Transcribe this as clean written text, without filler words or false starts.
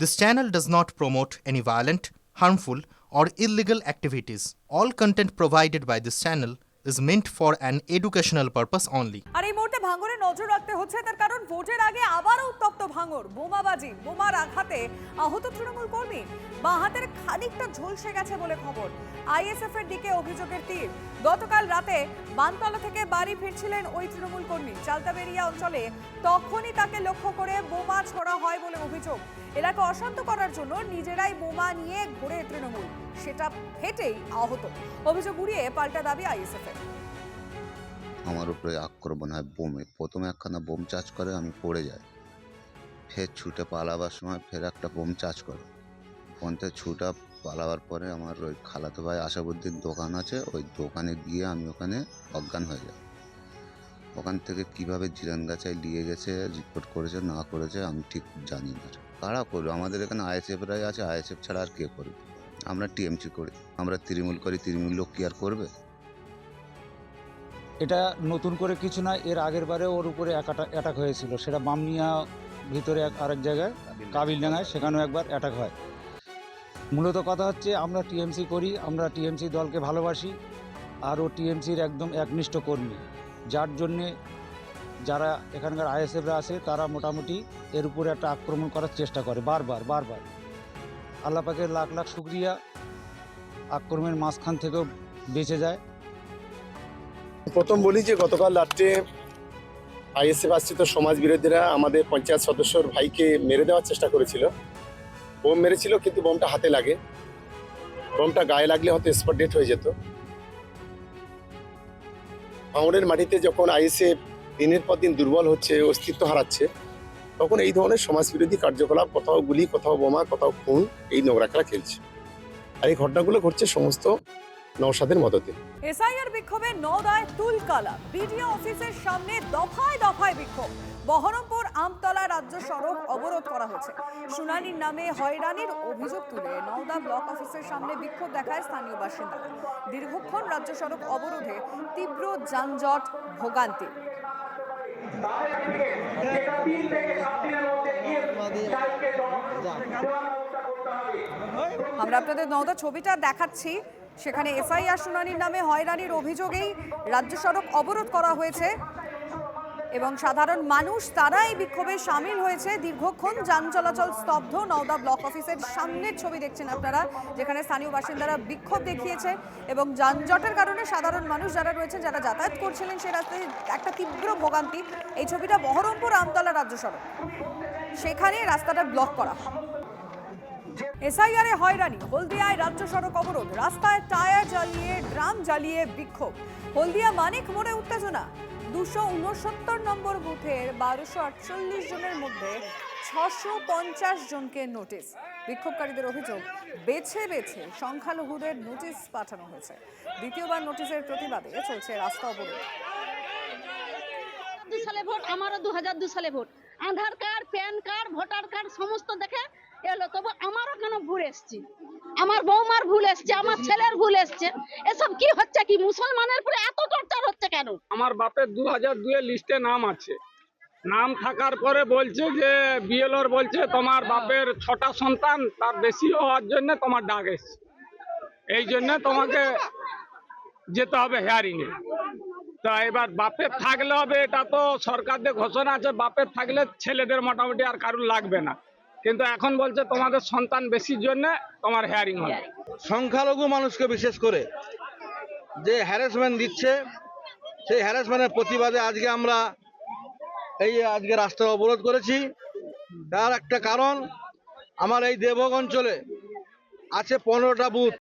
This channel does not promote any violent, harmful, or illegal activities. All content provided by this channel is meant for an educational purpose only. আর এই মুহূর্তে ভাঙরে নজর রাখতে হচ্ছে, তার কারণ ভোটের আগে আবারও উত্তপ্ত ভাঙর। বোমাবাজি, বোমার আঘাতে আহত তৃণমূল কর্মী, বাঁ হাতের খানিকটা ঝলসে গেছে বলে খবর। আইএসএফ এর দিকে অভিযোগের তীর। গতকাল রাতে বানতলা থেকে বাড়ি ফিরছিলেন ওই তৃণমূল কর্মী। চালতাবেরিয়া অঞ্চলে তখনই তাকে লক্ষ্য করে বোমা ছোড়া হয় বলে অভিযোগ। এলাকা অশান্ত করার জন্য নিজেরাই বোমা নিয়ে ঘোরে তৃণমূল, সেটা ফেটেই আহত। অভিযোগ উড়িয়ে পাল্টা দাবি আইএসএফ এর। আমার উপরে আক্রমণ হয় বোমে। প্রথমে একখানা বোম চার্জ করে, আমি পড়ে যাই। ফের ছুটে পালাবার সময় ফের একটা বোম চার্জ করে। ফোনতে ছুটা পালাবার পরে আমার ওই খালাতো ভাই আশাবুদ্দিন দোকান আছে, ওই দোকানে গিয়ে আমি ওখানে অজ্ঞান হয়ে যাই। ওখান থেকে কিভাবে জিরানগাছায় নিয়ে গেছে, রিপোর্ট করেছে না করেছে আমি ঠিক জানি না। কারা করবে? আমাদের এখানে আইএসএফরাই আছে, আইএসএফ ছাড়া আর কে করবে? আমরা টিএমসি করি, আমরা তৃণমূল করি, তৃণমূল লোক কি আর করবে? এটা নতুন করে কিছু না, এর আগের বারে ওর উপরে অ্যাটাক হয়েছিল, সেটা বামনিয়া ভিতরে আরেক জায়গায় কাবিলডাঙ্গায়, সেখানেও একবার অ্যাটাক হয়। মূলত কথা হচ্ছে আমরা টিএমসি করি, আমরা টিএমসি দলকে ভালোবাসি, আর ও টিএমসির একদম একনিষ্ঠ কর্মী, যার জন্যে যারা এখানকার আইএসএফরা আছে তারা মোটামুটি এর উপরে একটা আক্রমণ করার চেষ্টা করে বারবার। আল্লাহ পাকের লাখ লাখ শুকরিয়া, আক্রমণের মাঝখান থেকেও বেঁচে যায়। প্রথম বলি যে গতকাল রাত্রে আইএসএফ আশ্রিত সমাজ বিরোধীরা আমাদের পঞ্চায়েত সদস্যর ভাইকে মেরে দেওয়ার চেষ্টা করেছিল। বোম মেরেছিল, কিন্তু বোমটা হাতে লাগে। বোমটা গায়ে লাগলে হয়তো স্পট ডেথ হয়ে যেত। ভাঙড়ের মাটিতে যখন আইএসএফ দিনের পর দিন দুর্বল হচ্ছে, অস্তিত্ব হারাচ্ছে, তখন এই ধরনের সমাজ বিরোধী কার্যকলাপ, কোথাও গুলি, কোথাও বোমা, কোথাও খুন, এই নোংরা খেলা খেলছে। আর এই ঘটনাগুলো ঘটছে সমস্ত নওশাদের মদতে। এসআইআর বিক্ষোভে নওদায় তুলকালা। বিডিও অফিসের সামনে দফায় দফায় বিক্ষোভ। বহরমপুর আমতলা রাজ্য সড়ক অবরোধ করা হয়েছে। শুনানির নামে হয়রানির অভিযোগ তুলে নওদা ব্লক অফিসের সামনে বিক্ষোভ দেখায় স্থানীয় বাসিন্দারা। দীর্ঘক্ষণ রাজ্য সড়ক অবরোধে তীব্র যানজট, ভোগান্তি। আমরা আপনাদের নওদা ছবিটা দেখাচ্ছি। সেখানে এসআইআর শুনানির নামে হয়রানির অভিযোগেই রাজ্য সড়ক অবরোধ করা হয়েছে এবং সাধারণ মানুষ তারা এই বিক্ষোভে সামিল হয়েছে। দীর্ঘক্ষণ যান চলাচল স্তব্ধ। নওদা ব্লক অফিসের সামনের ছবি দেখছেন আপনারা, যেখানে স্থানীয় বাসিন্দারা বিক্ষোভ দেখিয়েছে এবং যানজটের কারণে সাধারণ মানুষ যারা রয়েছেন, যারা যাতায়াত করছিলেন সেই রাস্তায় একটা তীব্র ভোগান্তি। এই ছবিটা বহরমপুর আমতলা রাজ্য সড়ক, সেখানে রাস্তাটা ব্লক করা হয়। এসআইআরে হয়রানি, হলদিয়ায় রাজ্য সড়ক অবরোধ, রাস্তায় টায়ার জ্বালিয়ে, ড্রাম জ্বালিয়ে বিক্ষোভ। হলদিয়া মানিক মোড়ে উত্তেজনা। 269 নম্বর বুথের 1248 জনের মধ্যে 650 জনকে নোটিশ। বিক্ষোভকারীদের অভিযোগ, বেছে বেছে সংখ্যালঘুদের নোটিশ পাঠানো হয়েছে। দ্বিতীয়বার নোটিশের প্রতিবাদে চলছে রাস্তা অবরোধ। 2 সালে ভোট, আমারও 2002 সালে vote. Aadhaar card, PAN card, voter card সমস্ত দেখে এলো, তবু আমারও কেন ভুল এসছে? আমার বৌমার ভুল এসছে, আমার ছেলের ভুল এসছে। এসব কি হচ্ছে? কি মুসলমানের উপরে এত টর্চার হচ্ছে কেন? আমার বাপের 2002 এর লিস্টে নাম আছে। নাম থাকার পরে বলছে যে বিএলওর বলছে তোমার বাপের 6টা সন্তান, তার বেশি হওয়ার জন্য তোমার ডাক এসছে, এই জন্য তোমাকে যেতে হবে হিয়ারিং এ। তা এবার বাপের থাকলে হবে, এটা তো সরকারদের ঘোষণা আছে, বাপের থাকলে ছেলেদের মোটামুটি আর কারুর লাগবে না। কিন্তু এখন বলছে তোমাদের সন্তান বেশির জন্য তোমার হিয়ারিং হবে। সংখ্যালঘু মানুষকে বিশেষ করে যে হ্যারাসমেন্ট দিচ্ছে, সেই হ্যারাসমেন্টের প্রতিবাদে আজকে আমরা আজকে রাস্তা অবরোধ করেছি। তার একটা কারণ, আমার এই দেবগঞ্জ অঞ্চলে আছে 15টা বুথ,